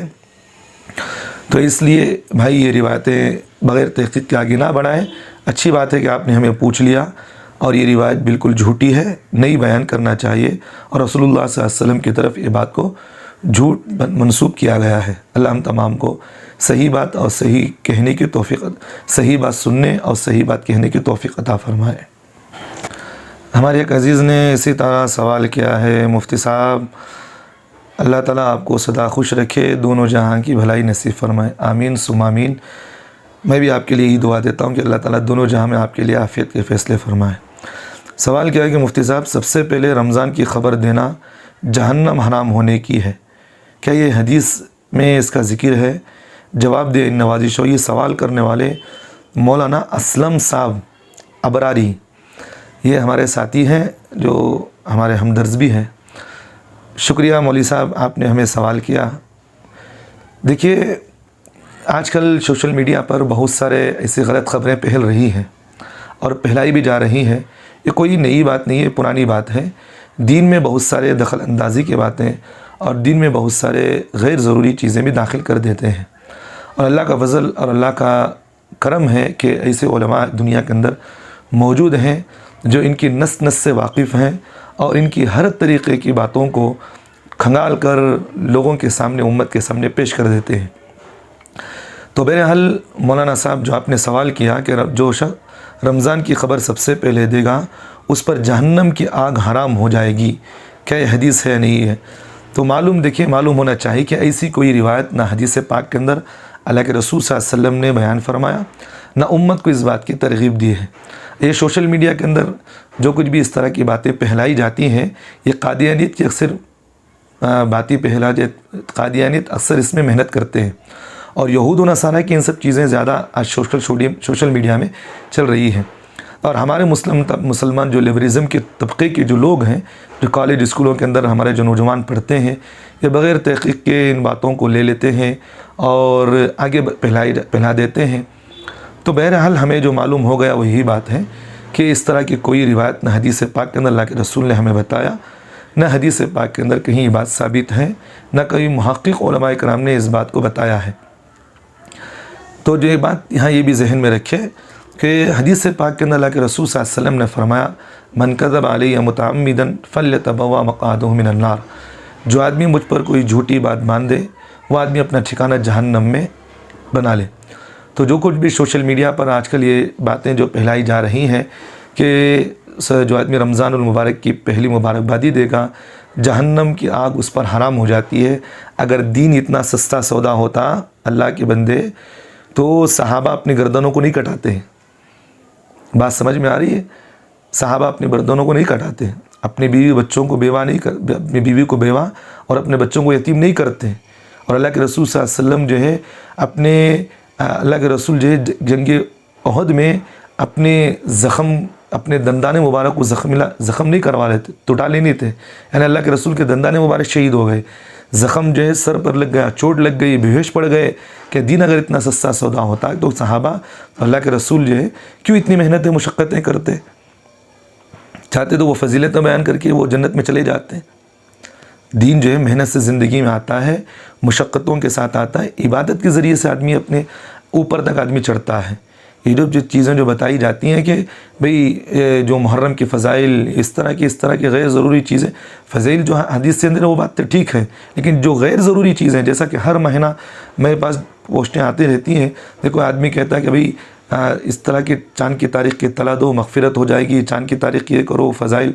B: تو اس لیے بھائی یہ روایتیں بغیر تحقیق کے آگے نہ بڑھائیں۔ اچھی بات ہے کہ آپ نے ہمیں پوچھ لیا، اور یہ روایت بالکل جھوٹی ہے، نہیں بیان کرنا چاہیے، اور رسول اللہ صلی اللہ علیہ وسلم کی طرف یہ بات کو جھوٹ منسوب کیا گیا ہے۔ اللہ ہم تمام کو صحیح بات اور صحیح کہنے کی توفیق، صحیح بات سننے اور صحیح بات کہنے کی توفیق عطا فرمائے۔ ہمارے ایک عزیز نے اسی طرح سوال کیا ہے، مفتی صاحب اللہ تعالیٰ آپ کو سدا خوش رکھے، دونوں جہاں کی بھلائی نصیب فرمائے، آمین ثم آمین۔ میں بھی آپ کے لیے یہ دعا دیتا ہوں کہ اللہ تعالیٰ دونوں جہاں میں آپ کے لیے عافیت کے فیصلے فرمائے۔ سوال کیا ہے کہ مفتی صاحب سب سے پہلے رمضان کی خبر دینا جہنم حرام ہونے کی ہے، کیا یہ حدیث میں اس کا ذکر ہے؟ جواب دے نوازش ہو۔ یہ سوال کرنے والے مولانا اسلم صاحب ابراری، یہ ہمارے ساتھی ہیں جو ہمارے ہمدرد بھی ہیں۔ شکریہ مولوی صاحب، آپ نے ہمیں سوال کیا۔ دیکھیے آج کل سوشل میڈیا پر بہت سارے ایسی غلط خبریں پھیل رہی ہیں اور پھیلائی بھی جا رہی ہیں۔ یہ کوئی نئی بات نہیں ہے، پرانی بات ہے۔ دین میں بہت سارے دخل اندازی کی باتیں اور دین میں بہت سارے غیر ضروری چیزیں بھی داخل کر دیتے ہیں، اور اللہ کا فضل اور اللہ کا کرم ہے کہ ایسے علماء دنیا کے اندر موجود ہیں جو ان کی نس نس سے واقف ہیں اور ان کی ہر طریقے کی باتوں کو کھنگال کر لوگوں کے سامنے، امت کے سامنے پیش کر دیتے ہیں۔ تو بہرحال مولانا صاحب جو آپ نے سوال کیا کہ جو شخص رمضان کی خبر سب سے پہلے دے گا اس پر جہنم کی آگ حرام ہو جائے گی، کیا یہ حدیث ہے نہیں ہے؟ تو معلوم ہونا چاہیے کہ ایسی کوئی روایت نہ حدیث پاک کے اندر اللہ کے رسول صلی اللہ علیہ وسلم نے بیان فرمایا، نہ امت کو اس بات کی ترغیب دی ہے۔ یہ سوشل میڈیا کے اندر جو کچھ بھی اس طرح کی باتیں پھیلائی جاتی ہیں، یہ قادیانیت کی اکثر باتیں قادیانیت اکثر اس میں محنت کرتے ہیں، اور یہود و نصارہ کی ان سب چیزیں زیادہ آج سوشل میڈیا میں چل رہی ہیں۔ اور ہمارے مسلمان جو لیبرزم کے طبقے کے جو لوگ ہیں، جو کالج اسکولوں کے اندر ہمارے جو نوجوان پڑھتے ہیں، یہ بغیر تحقیق کے ان باتوں کو لے لیتے ہیں اور آگے پھیلا دیتے ہیں۔ تو بہرحال ہمیں جو معلوم ہو گیا وہ یہی بات ہے کہ اس طرح کی کوئی روایت نہ حدیث پاک کے اندر اللہ کے رسول نے ہمیں بتایا، نہ حدیث پاک کے اندر کہیں یہ بات ثابت ہے، نہ کئی محقق علماء کرام نے اس بات کو بتایا ہے۔ تو جو یہ بات یہاں یہ بھی ذہن میں رکھے کہ حدیث پاک کے اندر اللہ کے رسول صلی اللہ علیہ وسلم نے فرمایا من کذب علیہ متعمدا فلیتبوأ مقعدہ من النار، جو آدمی مجھ پر کوئی جھوٹی بات باندھے وہ آدمی اپنا ٹھکانہ جہنم میں بنا لے۔ تو جو کچھ بھی سوشل میڈیا پر آج کل یہ باتیں جو پھیلائی جا رہی ہیں کہ جو آدمی رمضان المبارک کی پہلی مبارکبادی دے گا جہنم کی آگ اس پر حرام ہو جاتی ہے۔ اگر دین اتنا سستا سودا ہوتا اللہ کے بندے تو صحابہ اپنی گردنوں کو نہیں کٹاتے ہیں۔ بات سمجھ میں آ رہی ہے؟ صحابہ اپنی گردنوں کو نہیں کٹاتے، اپنی بیوی بچوں کو بیوہ نہیں اپنی بیوی کو بیوہ اور اپنے بچوں کو یتیم نہیں کرتے۔ اور اللہ کے رسول صلی اللہ علیہ وسلم جو ہے اللہ کے رسول جو ہے جنگ احد میں اپنے دندان مبارک کو زخم نہیں کروا رہے تھے، ٹوٹالے نہیں تھے، یعنی اللہ کے رسول کے دندان مبارک شہید ہو گئے، زخم جو ہے سر پر لگ گیا، چوٹ لگ گئی، بے ہوش پڑ گئے کہ دین اگر اتنا سستا سودا ہوتا تو صحابہ اللہ کے رسول جو ہے کیوں اتنی محنتیں مشقتیں کرتے؟ چاہتے تو وہ فضیلتیں بیان کر کے وہ جنت میں چلے جاتے ہیں۔ دین جو ہے محنت سے زندگی میں آتا ہے، مشقتوں کے ساتھ آتا ہے، عبادت کے ذریعے سے آدمی اپنے اوپر تک آدمی چڑھتا ہے۔ یہ جو چیزیں جو بتائی جاتی ہیں کہ بھئی جو محرم کے فضائل اس طرح کی غیر ضروری چیزیں، فضائل جو حدیث سے اندر وہ بات تو ٹھیک ہے، لیکن جو غیر ضروری چیزیں جیسا کہ ہر مہینہ میرے پاس پوسٹیں آتی رہتی ہیں، دیکھو آدمی کہتا ہے کہ بھئی اس طرح کے چاند کی تاریخ کی اطلاع دو، مغفرت ہو جائے گی، چاند کی تاریخ یہ کرو، فضائل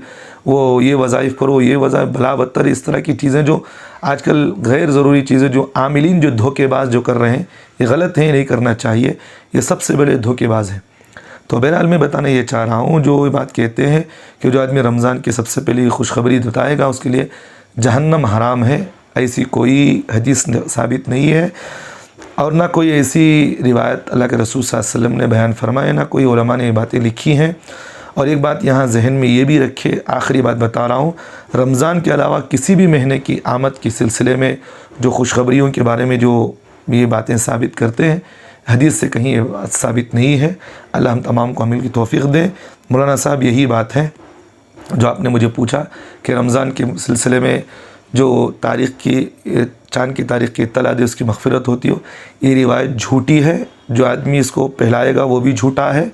B: وہ یہ وظائف کرو، یہ وظائف بھلا بدتر، اس طرح کی چیزیں جو آج کل غیر ضروری چیزیں جو عاملین جو دھوکے باز جو کر رہے ہیں یہ غلط ہیں، نہیں کرنا چاہیے، یہ سب سے بڑے دھوکے باز ہیں۔ تو بہرحال میں بتانا یہ چاہ رہا ہوں جو یہ بات کہتے ہیں کہ جو آدمی رمضان کی سب سے پہلی خوشخبری بتائے گا اس کے لیے جہنم حرام ہے، ایسی کوئی حدیث ثابت نہیں ہے اور نہ کوئی ایسی روایت اللہ کے رسول صلی اللہ علیہ وسلم نے بیان فرمائے، نہ کوئی علماء نے یہ باتیں لکھی ہیں۔ اور ایک بات یہاں ذہن میں یہ بھی رکھے، آخری بات بتا رہا ہوں، رمضان کے علاوہ کسی بھی مہینے کی آمد کے سلسلے میں جو خوشخبریوں کے بارے میں جو یہ باتیں ثابت کرتے ہیں حدیث سے کہیں یہ بات ثابت نہیں ہے۔ اللہ ہم تمام کو عمل کی توفیق دے۔ مولانا صاحب یہی بات ہے جو آپ نے مجھے پوچھا کہ رمضان کے سلسلے میں جو تاریخ کی چاند کی تاریخ کی اطلاع دے اس کی مغفرت ہوتی ہو، یہ روایت جھوٹی ہے۔ جو آدمی اس کو پھیلائے گا وہ بھی جھوٹا ہے،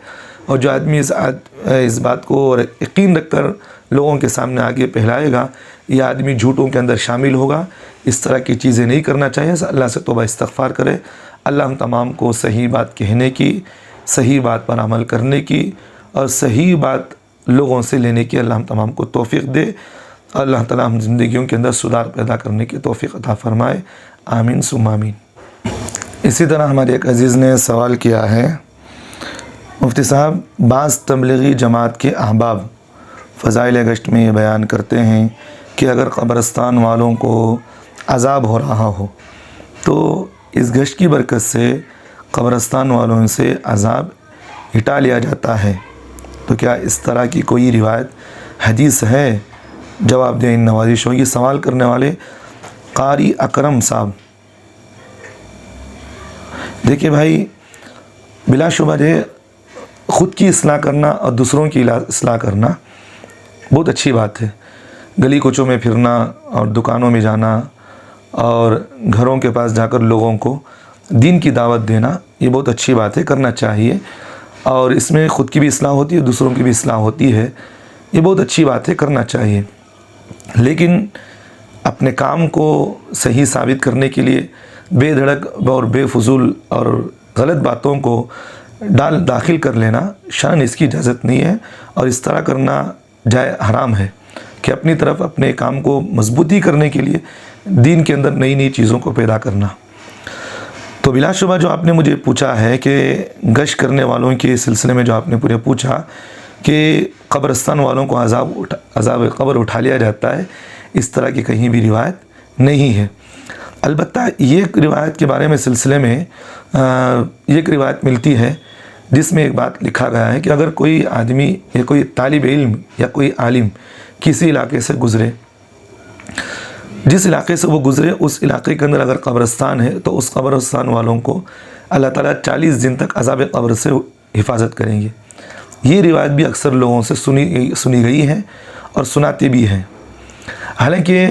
B: اور جو آدمی اس بات کو یقین رکھ کر لوگوں کے سامنے آگے پھیلائے گا یہ آدمی جھوٹوں کے اندر شامل ہوگا۔ اس طرح کی چیزیں نہیں کرنا چاہیے، اللہ سے توبہ استغفار کرے۔ اللہ ہم تمام کو صحیح بات کہنے کی، صحیح بات پر عمل کرنے کی اور صحیح بات لوگوں سے لینے کی اللہ ہم تمام کو توفیق دے۔ اللہ تعالیٰ ہم زندگیوں کے اندر سدھار پیدا کرنے کی توفیق عطا فرمائے، آمین ثم آمین۔ اسی طرح ہمارے ایک عزیز نے سوال کیا ہے، مفتی صاحب بعض تبلیغی جماعت کے احباب فضائل گشت میں یہ بیان کرتے ہیں کہ اگر قبرستان والوں کو عذاب ہو رہا ہو تو اس گشت کی برکت سے قبرستان والوں سے عذاب ہٹا لیا جاتا ہے، تو کیا اس طرح کی کوئی روایت حدیث ہے؟ جواب دیں ان نوازشوں کی۔ سوال کرنے والے قاری اکرم صاحب، دیکھیے بھائی بلا شبہ ہے خود کی اصلاح کرنا اور دوسروں کی اصلاح کرنا بہت اچھی بات ہے۔ گلی کوچوں میں پھرنا اور دکانوں میں جانا اور گھروں کے پاس جا کر لوگوں کو دین کی دعوت دینا یہ بہت اچھی بات ہے، کرنا چاہیے، اور اس میں خود کی بھی اصلاح ہوتی ہے، دوسروں کی بھی اصلاح ہوتی ہے، یہ بہت اچھی بات ہے، کرنا چاہیے۔ لیکن اپنے کام کو صحیح ثابت کرنے کے لیے بے دھڑک اور بے فضول اور غلط باتوں کو داخل کر لینا شان اس کی اجازت نہیں ہے، اور اس طرح کرنا حرام ہے کہ اپنی طرف اپنے کام کو مضبوطی کرنے کے لیے دین کے اندر نئی نئی چیزوں کو پیدا کرنا۔ تو بلا شبہ جو آپ نے مجھے پوچھا ہے کہ گشت کرنے والوں کے سلسلے میں جو آپ نے پورے پوچھا کہ قبرستان والوں کو عذاب قبر اٹھا لیا جاتا ہے، اس طرح کی کہیں بھی روایت نہیں ہے۔ البتہ یہ روایت کے بارے میں سلسلے میں ایک روایت ملتی ہے جس میں ایک بات لکھا گیا ہے کہ اگر کوئی آدمی یا کوئی طالب علم یا کوئی عالم کسی علاقے سے گزرے، جس علاقے سے وہ گزرے اس علاقے کے اندر اگر قبرستان ہے تو اس قبرستان والوں کو اللہ تعالیٰ 40 دن تک عذاب قبر سے حفاظت کریں گے۔ یہ روایت بھی اکثر لوگوں سے سنی گئی ہے اور سناتے بھی ہیں، حالانکہ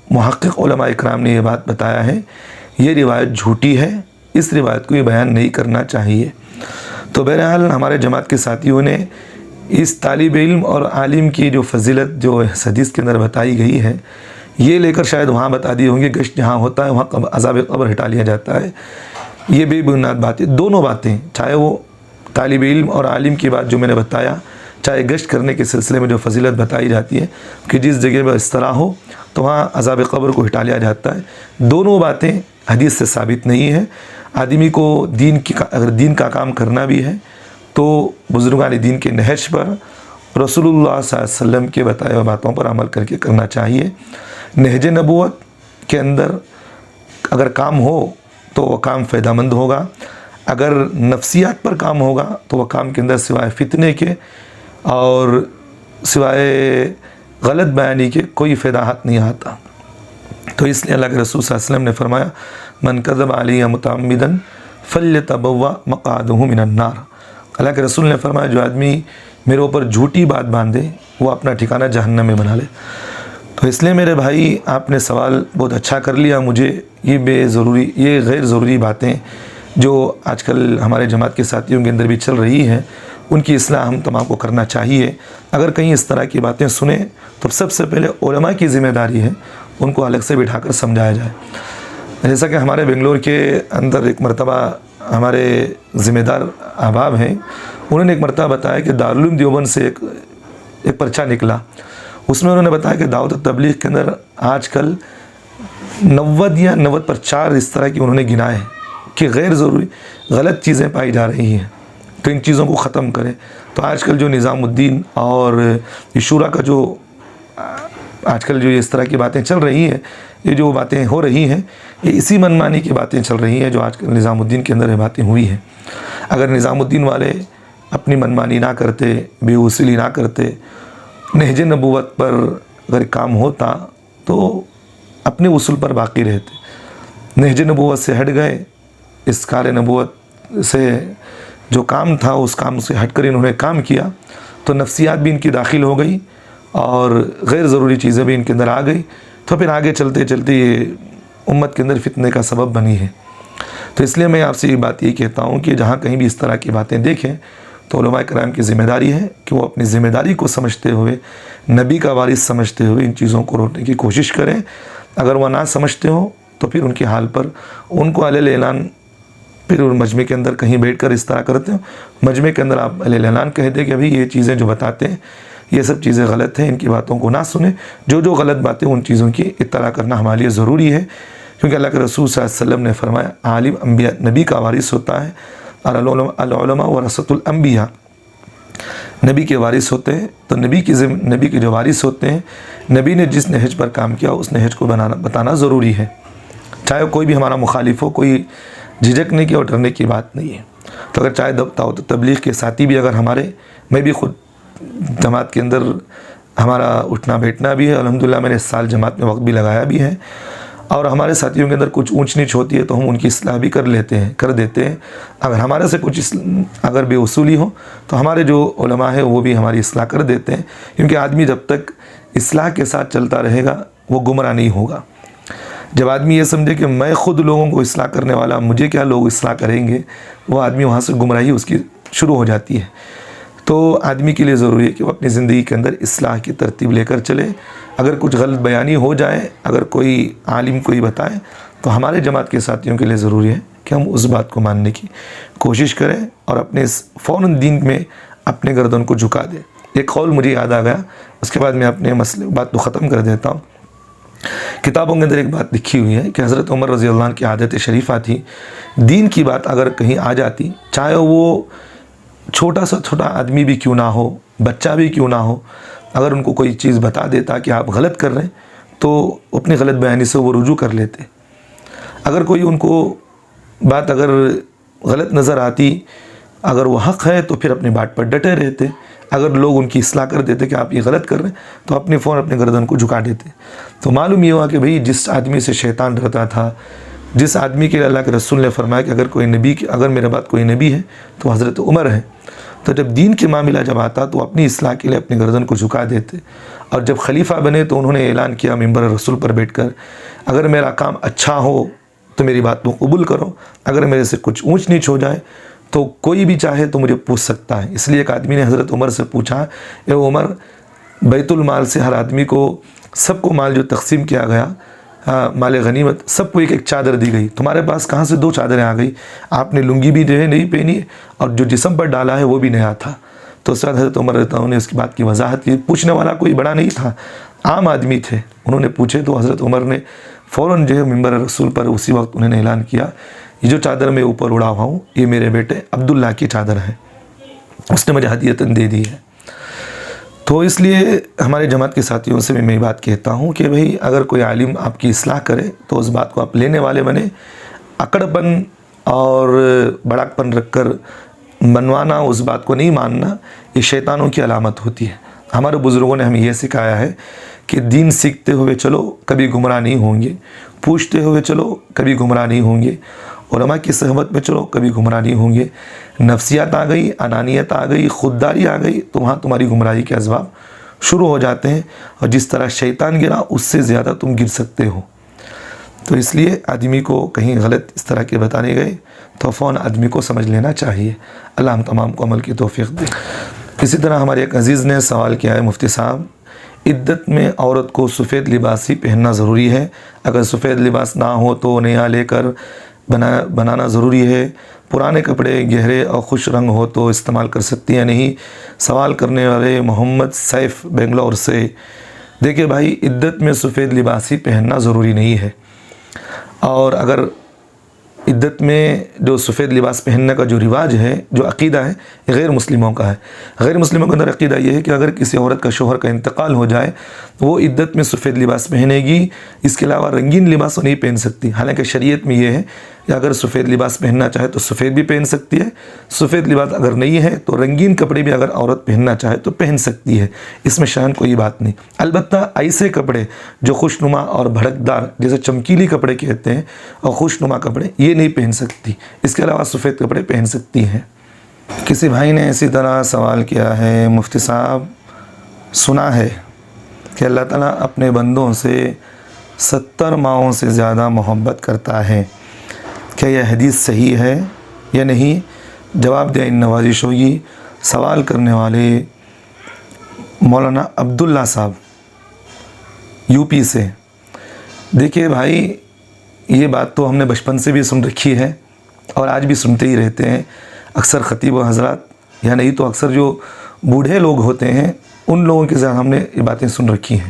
B: محقق علماء اکرام نے یہ بات بتایا ہے یہ روایت جھوٹی ہے، اس روایت کو یہ بیان نہیں کرنا چاہیے۔ تو بہرحال ہمارے جماعت کے ساتھیوں نے اس طالب علم اور عالم کی جو فضیلت جو حدیث کے اندر بتائی گئی ہے یہ لے کر شاید وہاں بتا دی ہوں گے گشت جہاں ہوتا ہے وہاں عذاب قبر ہٹا لیا جاتا ہے، یہ بے بنیاد باتیں، دونوں باتیں، چاہے وہ طالب علم اور عالم کی بات جو میں نے بتایا چاہے گشت کرنے کے سلسلے میں جو فضیلت بتائی جاتی ہے کہ جس جگہ پر اس طرح ہو تو وہاں عذاب قبر کو ہٹا لیا جاتا ہے، دونوں باتیں حدیث سے ثابت نہیں ہیں۔ آدمی کو اگر دین کا کام کرنا بھی ہے تو بزرگان دین کے نہج پر، رسول اللہ صلی اللہ علیہ وسلم کے بتائے ہوئے باتوں پر عمل کر کے کرنا چاہیے۔ نہج نبوت کے اندر اگر کام ہو تو وہ کام فائدہ مند ہوگا، اگر نفسیات پر کام ہوگا تو وہ کام کے اندر سوائے فتنے کے اور سوائے غلط بیانی کے کوئی فائدہ ہاتھ نہیں آتا۔ تو اس لیے اللہ کے رسول صلی اللہ علیہ وسلم نے فرمایا من کذب علی متعمدا فلیتبوأ مقعدہ من النار۔ اللہ کے رسول نے فرمایا جو آدمی میرے اوپر جھوٹی بات باندھے وہ اپنا ٹھکانہ جہنم میں بنا لے۔ تو اس لیے میرے بھائی آپ نے سوال بہت اچھا کر لیا۔ مجھے یہ غیر ضروری باتیں جو آج کل ہمارے جماعت کے ساتھیوں کے اندر بھی چل رہی ہیں ان کی اصلاح ہم تمام کو کرنا چاہیے۔ اگر کہیں اس طرح کی باتیں سنیں تو سب سے پہلے علماء کی ذمہ داری ہے ان کو الگ سے بٹھا کر سمجھایا جائے۔ جیسا کہ ہمارے بنگلور کے اندر ایک مرتبہ ہمارے ذمہ دار احباب ہیں، انہوں نے ایک مرتبہ بتایا کہ دارالعلوم دیوبند سے ایک پرچہ نکلا، اس میں انہوں نے بتایا کہ دعوت و تبلیغ کے اندر آج کل 90 یا 90 پر 4 اس طرح کی انہوں نے گنائے کہ غیر ضروری غلط چیزیں پائی جا رہی ہیں، تو ان چیزوں کو ختم کریں۔ تو آج کل جو نظام الدین اور شورا کا جو آج کل جو اس طرح کی باتیں چل رہی ہیں، یہ جو باتیں ہو رہی ہیں یہ اسی منمانی کی باتیں چل رہی ہیں جو آج کل نظام الدین کے اندر یہ باتیں ہوئی ہیں۔ اگر نظام الدین والے اپنی منمانی نہ کرتے، بے اصولی نہ کرتے، نہج نبوت پر اگر کام ہوتا تو اپنے اصول پر باقی رہتے۔ نہج نبوت سے ہٹ گئے، اس کار نبوت سے جو کام تھا اس کام سے ہٹ کر انہوں نے کام کیا تو نفسیات بھی ان کی داخل ہو گئی اور غیر ضروری چیزیں بھی ان کے اندر آ گئی، تو پھر آگے چلتے چلتے یہ امت کے اندر فتنے کا سبب بنی ہے۔ تو اس لیے میں آپ سے یہ بات یہ کہتا ہوں کہ جہاں کہیں بھی اس طرح کی باتیں دیکھیں تو علماء کرام کی ذمہ داری ہے کہ وہ اپنی ذمہ داری کو سمجھتے ہوئے، نبی کا وارث سمجھتے ہوئے ان چیزوں کو روکنے کی کوشش کریں۔ اگر وہ نہ سمجھتے ہوں تو پھر ان کے حال پر ان کو علیہ اعلان پھر مجمع کے اندر کہیں بیٹھ کر اس طرح کرتے ہوں، مجمع کے اندر آپ علیہ اعلان کہہ دیں کہ ابھی یہ چیزیں جو بتاتے ہیں یہ سب چیزیں غلط ہیں، ان کی باتوں کو نہ سنیں، جو غلط باتیں ان چیزوں کی اطلاع کرنا ہمارے لیے ضروری ہے، کیونکہ اللہ کے رسول صلی اللہ علیہ وسلم نے فرمایا عالم انبیاء نبی کا وارث ہوتا ہے اور العلماء ورثۃ الانبیاء، نبی کے وارث ہوتے ہیں۔ تو نبی کے جو وارث ہوتے ہیں، نبی نے جس نہج پر کام کیا اس نہج کو بتانا ضروری ہے، چاہے کوئی بھی ہمارا مخالف ہو، کوئی جھجکنے کی اور ڈرنے کی بات نہیں ہے۔ تو اگر چاہے دعوت تبلیغ کے ساتھی بھی اگر میں بھی خود جماعت کے اندر ہمارا اٹھنا بیٹھنا بھی ہے، الحمدللہ میں نے اس سال جماعت میں وقت بھی لگایا بھی ہے، اور ہمارے ساتھیوں کے اندر کچھ اونچ نیچ ہوتی ہے تو ہم ان کی اصلاح بھی کر دیتے ہیں۔ اگر ہمارے سے کچھ اگر بے اصولی ہو تو ہمارے جو علماء ہیں وہ بھی ہماری اصلاح کر دیتے ہیں، کیونکہ آدمی جب تک اصلاح کے ساتھ چلتا رہے گا وہ گمراہ نہیں ہوگا۔ جب آدمی یہ سمجھے کہ میں خود لوگوں کو اصلاح کرنے والا، مجھے کیا لوگ اصلاح کریں گے، وہ آدمی وہاں سے گمراہی اس کی شروع ہو جاتی ہے۔ تو آدمی کے لیے ضروری ہے کہ وہ اپنی زندگی کے اندر اصلاح کی ترتیب لے کر چلے۔ اگر کچھ غلط بیانی ہو جائے، اگر کوئی عالم کوئی بتائے تو ہمارے جماعت کے ساتھیوں کے لیے ضروری ہے کہ ہم اس بات کو ماننے کی کوشش کریں اور اپنے فوراً دین میں اپنے گردن کو جھکا دیں۔ ایک قول مجھے یاد آ گیا، اس کے بعد میں اپنے بات کو ختم کر دیتا ہوں۔ کتابوں کے اندر ایک بات لکھی ہوئی ہے کہ حضرت عمر رضی اللہ عنہ کی عادت شریفہ تھی، دین کی بات اگر کہیں آ جاتی، چاہے وہ چھوٹا آدمی بھی کیوں نہ ہو، بچہ بھی کیوں نہ ہو، اگر ان کو کوئی چیز بتا دیتا کہ آپ غلط کر رہے ہیں تو اپنی غلط بیانی سے وہ رجوع کر لیتے۔ اگر کوئی ان کو بات اگر غلط نظر آتی، اگر وہ حق ہے تو پھر اپنی بات پر ڈٹے رہتے۔ اگر لوگ ان کی اصلاح کر دیتے کہ آپ یہ غلط کر رہے ہیں تو اپنے گردن کو جھکا دیتے۔ تو معلوم یہ ہوا کہ بھئی جس آدمی سے شیطان ڈرتا تھا، جس آدمی کے لیے اللہ کے رسول نے فرمایا کہ اگر میرے بعد کوئی نبی ہے تو حضرت عمر ہے، تو جب دین کے معاملہ جب آتا تو اپنی اصلاح کے لیے اپنے گردن کو جھکا دیتے۔ اور جب خلیفہ بنے تو انہوں نے اعلان کیا منبر رسول پر بیٹھ کر، اگر میرا کام اچھا ہو تو میری بات کو قبول کرو، اگر میرے سے کچھ اونچ نیچ ہو جائے تو کوئی بھی چاہے تو مجھے پوچھ سکتا ہے۔ اس لیے ایک آدمی نے حضرت عمر سے پوچھا، اے عمر، بیت المال سے ہر آدمی کو، سب کو مال جو تقسیم کیا گیا، مال غنیمت، سب کو ایک ایک چادر دی گئی، تمہارے پاس کہاں سے 2 چادریں آ گئی؟ آپ نے لنگی بھی جو ہے نہیں پہنی اور جو جسم پر ڈالا ہے وہ بھی نیا تھا، تو اس وقت حضرت عمر رضی اللہ عنہ نے اس کی بات کی وضاحت کی. پوچھنے والا کوئی بڑا نہیں تھا، عام آدمی تھے. انہوں نے پوچھے تو حضرت عمر نے فوراً جو ہے ممبر رسول پر اسی وقت انہوں نے اعلان کیا، یہ جو چادر میں اوپر اڑا ہوا ہوں یہ میرے بیٹے عبداللہ کی چادر ہے، اس نے مجھے ہدیتاً دے دی ہے. تو اس لیے ہمارے جماعت کے ساتھیوں سے میں یہ بات کہتا ہوں کہ بھئی اگر کوئی عالم آپ کی اصلاح کرے تو اس بات کو آپ لینے والے بنے. اکڑپن اور بڑاک پن رکھ کر منوانا، اس بات کو نہیں ماننا، یہ شیطانوں کی علامت ہوتی ہے. ہمارے بزرگوں نے ہمیں یہ سکھایا ہے کہ دین سیکھتے ہوئے چلو کبھی گمراہ نہیں ہوں گے، پوچھتے ہوئے چلو کبھی گمراہ نہیں ہوں گے، علماء کی صحبت میں چلو کبھی گمراہ نہیں ہوں گے. نفسیات آ گئی، انانیت آ گئی، خودداری آ گئی تو وہاں تمہاری گمراہی کے اسباب شروع ہو جاتے ہیں، اور جس طرح شیطان گرا اس سے زیادہ تم گر سکتے ہو. تو اس لیے آدمی کو کہیں غلط اس طرح کے بتانے گئے تو فوراً آدمی کو سمجھ لینا چاہیے. اللہ ہم تمام کو عمل کی توفیق دے. اسی طرح ہمارے ایک عزیز نے سوال کیا ہے، مفتی صاحب عدت میں عورت کو سفید لباس ہی پہننا ضروری ہے؟ اگر سفید لباس نہ ہو تو نیا لے کر بنانا ضروری ہے؟ پرانے کپڑے گہرے اور خوش رنگ ہو تو استعمال کر سکتی یا نہیں؟ سوال کرنے والے محمد سیف بنگلور سے. دیکھیں بھائی، عدت میں سفید لباس ہی پہننا ضروری نہیں ہے، اور اگر عدت میں جو سفید لباس پہننے کا جو رواج ہے، جو عقیدہ ہے، یہ غیر مسلموں کا ہے. غیر مسلموں کے اندر عقیدہ یہ ہے کہ اگر کسی عورت کا شوہر کا انتقال ہو جائے وہ عدت میں سفید لباس پہنے گی، اس کے علاوہ رنگین لباس نہیں پہن سکتی. حالانکہ شریعت میں یہ ہے کہ اگر سفید لباس پہننا چاہے تو سفید بھی پہن سکتی ہے، سفید لباس اگر نہیں ہے تو رنگین کپڑے بھی اگر عورت پہننا چاہے تو پہن سکتی ہے. اس میں شان کوئی بات نہیں. البتہ ایسے کپڑے جو خوشنما اور بھڑکدار، جیسے چمکیلی کپڑے کہتے ہیں، اور خوشنما کپڑے، یہ نہیں پہن سکتی. اس کے علاوہ سفید کپڑے پہن سکتی ہیں. کسی بھائی نے اسی طرح سوال کیا ہے، مفتی صاحب سنا ہے کہ اللہ تعالیٰ اپنے بندوں سے 70 ماہوں سے زیادہ محبت کرتا ہے، کیا یہ حدیث صحیح ہے یا نہیں؟ جواب دیں ان نوازش ہوگی. سوال کرنے والے مولانا عبداللہ صاحب یو پی سے. دیکھیے بھائی، یہ بات تو ہم نے بچپن سے بھی سن رکھی ہے اور آج بھی سنتے ہی رہتے ہیں. اکثر خطیب و حضرات یا نہیں تو اکثر جو بوڑھے لوگ ہوتے ہیں ان لوگوں کے ساتھ ہم نے یہ باتیں سن رکھی ہیں.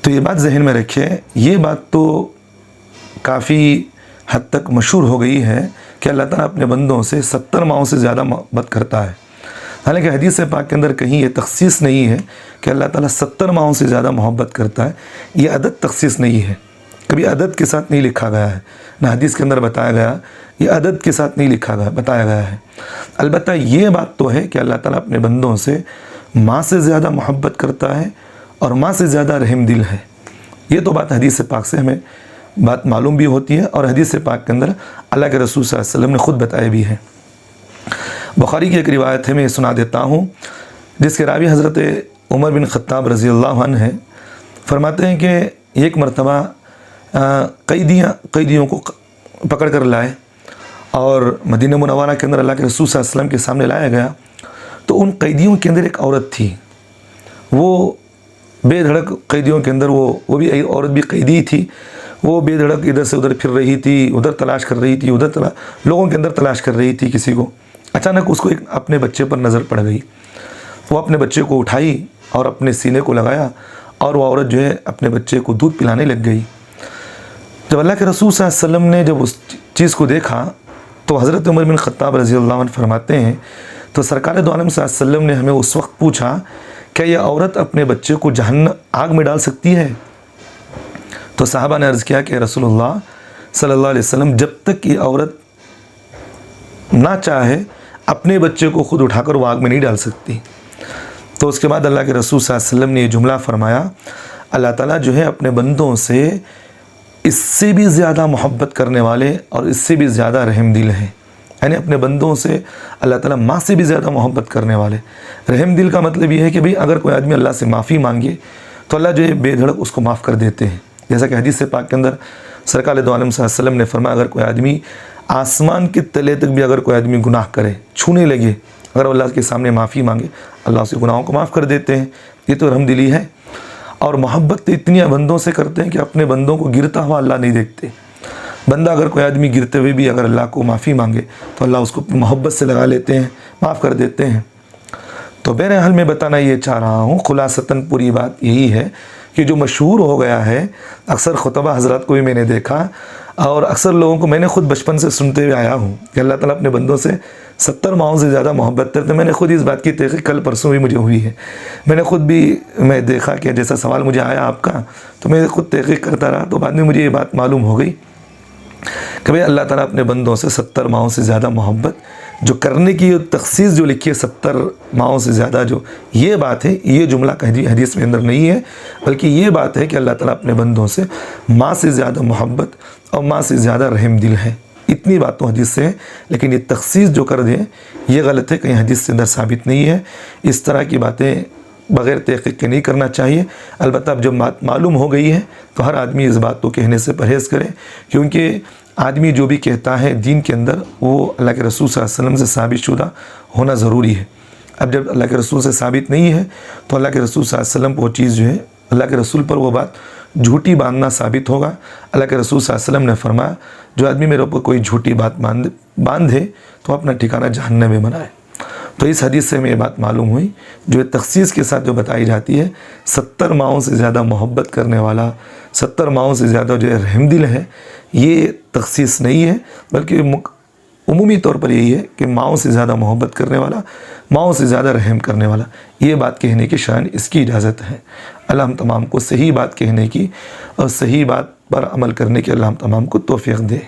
B: تو یہ بات ذہن میں رکھیں، یہ بات تو کافی حد تک مشہور ہو گئی ہے کہ اللہ تعالیٰ اپنے بندوں سے 70 ماہوں سے زیادہ محبت کرتا ہے. حالانکہ حدیث پاک کے اندر کہیں یہ تخصیص نہیں ہے کہ اللہ تعالیٰ 70 ماہوں سے زیادہ محبت کرتا ہے. یہ عدد تخصیص نہیں ہے، کبھی عدد کے ساتھ نہیں لکھا گیا ہے، نہ حدیث کے اندر بتایا گیا، یہ عدد کے ساتھ نہیں لکھا گیا، بتایا گیا ہے. البتہ یہ بات تو ہے کہ اللہ تعالیٰ اپنے بندوں سے ماں سے زیادہ محبت کرتا ہے اور ماں سے زیادہ رحم دل ہے. یہ تو بات حدیث پاک سے ہمیں بات معلوم بھی ہوتی ہے، اور حدیث پاک کے اندر اللہ کے رسول صلی اللہ علیہ وسلم نے خود بتایا بھی ہے. بخاری کی ایک روایت ہے، میں یہ سنا دیتا ہوں، جس کے راوی حضرت عمر بن خطاب رضی اللہ عنہ ہیں. فرماتے ہیں کہ ایک مرتبہ قیدیوں کو پکڑ کر لائے اور مدینہ منورہ کے اندر اللہ کے رسول صلی اللہ علیہ وسلم کے سامنے لایا گیا. تو ان قیدیوں کے اندر ایک عورت تھی، وہ بے دھڑک قیدیوں کے اندر وہ بھی عورت بھی قیدی تھی. وہ بے دھڑک ادھر سے ادھر پھر رہی تھی، ادھر تلاش کر رہی تھی، لوگوں کے اندر تلاش کر رہی تھی کسی کو. اچانک اس کو ایک اپنے بچے پر نظر پڑ گئی. وہ اپنے بچے کو اٹھائی اور اپنے سینے کو لگایا، اور وہ عورت جو ہے اپنے بچے کو دودھ پلانے لگ گئی. جب اللہ کے رسول صلی اللہ علیہ وسلم نے جب اس چیز کو دیکھا تو حضرت عمر بن خطاب رضی اللہ عنہ فرماتے ہیں، تو سرکار دو عالم صلی اللہ علیہ وسلم نے ہمیں اس وقت پوچھا کیا یہ عورت اپنے بچے کو جہنم آگ میں ڈال سکتی ہے؟ تو صحابہ نے عرض کیا کہ رسول اللہ صلی اللہ علیہ وسلم جب تک یہ عورت نہ چاہے اپنے بچے کو خود اٹھا کر وہ آگ میں نہیں ڈال سکتی. تو اس کے بعد اللہ کے رسول صلی اللہ علیہ وسلم نے یہ جملہ فرمایا، اللہ تعالیٰ جو ہے اپنے بندوں سے اس سے بھی زیادہ محبت کرنے والے اور اس سے بھی زیادہ رحم دل ہیں. یعنی اپنے بندوں سے اللہ تعالیٰ ماں سے بھی زیادہ محبت کرنے والے. رحم دل کا مطلب یہ ہے کہ بھئی اگر کوئی آدمی اللہ سے معافی مانگے تو اللہ جو ہے بے دھڑک اس کو معاف کر دیتے ہیں. جیسا کہ حدیث پاک کے اندر سرکار دو عالم صلی اللہ علیہ وسلم نے فرمایا، اگر کوئی آدمی آسمان کے تلے تک بھی اگر کوئی آدمی گناہ کرے، چھونے لگے، اگر اللہ کے سامنے معافی مانگے، اللہ اس کے گناہوں کو معاف کر دیتے ہیں. یہ تو رحم دلی ہے. اور محبت تو اتنی بندوں سے کرتے ہیں کہ اپنے بندوں کو گرتا ہوا اللہ نہیں دیکھتے. بندہ اگر کوئی آدمی گرتے ہوئے بھی اگر اللہ کو معافی مانگے تو اللہ اس کو محبت سے لگا لیتے ہیں، معاف کر دیتے ہیں. تو بہرحال میں بتانا یہ چاہ رہا ہوں، خلاصتاً پوری بات یہی ہے کہ جو مشہور ہو گیا ہے، اکثر خطبہ حضرات کو بھی میں نے دیکھا اور اکثر لوگوں کو میں نے خود بچپن سے سنتے ہوئے آیا ہوں کہ اللہ تعالیٰ اپنے بندوں سے 70 ماہوں سے زیادہ محبت کرتے ہیں۔ میں نے خود اس بات کی تحقیق کل پرسوں بھی مجھے ہوئی ہے، میں نے خود بھی دیکھا کہ جیسا سوال مجھے آیا آپ کا تو میں خود تحقیق کرتا رہا، تو بعد میں مجھے یہ بات معلوم ہو گئی کہ بھئی اللہ تعالیٰ اپنے بندوں سے 70 ماہوں سے زیادہ محبت جو کرنے کی تخصیص جو لکھی ہے 70 ماہوں سے زیادہ، جو یہ بات ہے، یہ جملہ حدیث میں اندر نہیں ہے، بلکہ یہ بات ہے کہ اللہ تعالیٰ اپنے بندوں سے ماں سے زیادہ محبت اور ماں سے زیادہ رحم دل ہے۔ اتنی بات تو حدیث سے ہے، لیکن یہ تخصیص جو کر دیں یہ غلط ہے، کہیں حدیث سے اندر ثابت نہیں ہے۔ اس طرح کی باتیں بغیر تحقیق کے نہیں کرنا چاہیے۔ البتہ اب جب بات معلوم ہو گئی ہے تو ہر آدمی اس بات کو کہنے سے پرہیز کرے، کیونکہ آدمی جو بھی کہتا ہے دین کے اندر وہ اللہ کے رسول صلی اللہ علیہ وسلم سے ثابت شدہ ہونا ضروری ہے۔ اب جب اللہ کے رسول سے ثابت نہیں ہے تو اللہ کے رسول صلی اللہ علیہ وسلم کو وہ چیز جو ہے، اللہ کے رسول پر وہ بات جھوٹی باندھنا ثابت ہوگا۔ اللہ کے رسول صلی اللہ علیہ وسلم نے فرمایا جو آدمی میرے اوپر کوئی جھوٹی بات باندھے تو اپنا ٹھکانہ جہنم میں بنائے۔ تو اس حدیث سے میں یہ بات معلوم ہوئی، جو تخصیص کے ساتھ جو بتائی جاتی ہے 70 ماہوں سے زیادہ محبت کرنے والا، 70 ماہوں سے زیادہ جو ہے رحم دل ہے، یہ تخصیص نہیں ہے، بلکہ عمومی طور پر یہی ہے کہ ماؤں سے زیادہ محبت کرنے والا، ماؤں سے زیادہ رحم کرنے والا، یہ بات کہنے کی شان اس کی اجازت ہے۔ اللہ ہم تمام کو صحیح بات کہنے کی اور صحیح بات پر عمل کرنے کی اللہ ہم تمام کو توفیق دے۔